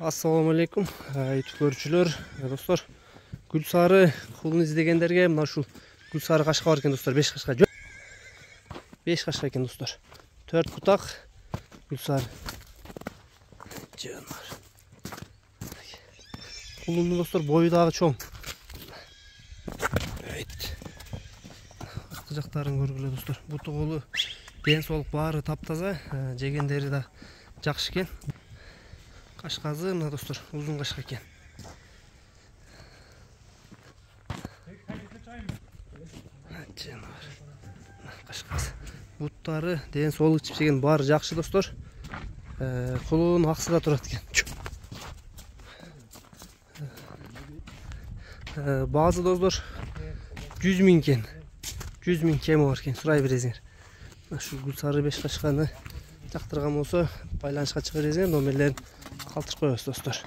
Assalamu alaikum, YouTube көрүүчүлөр, достор. Гүлсары кулун издегендерге мына ушул гүлсары кашка бар экен, достор. 5 кашка. 5 кашка экен, достор. 4 бутак гүлсары. Жанар. Кулунун, достор, бою дагы чоң. Аркы жактарын көргүлө, достор. Буту колу ден соолук баары таптаза, жегендери да жакшы экен. Кашказы мына, достор, узун кашка экен. Жанар. Кашкасы. Буттары ден соолук чипсеген баары жакшы, достор. Кулун аксыда турат экен. Баазы, достор, 100 000 экен. 100 000 кеми бар экен. Сурай бересиңер. Шу гүлсары 5 кашканы жактырган болсо, байланышка чыгып бересиңер, номерлерин калтырып коебуз, достор.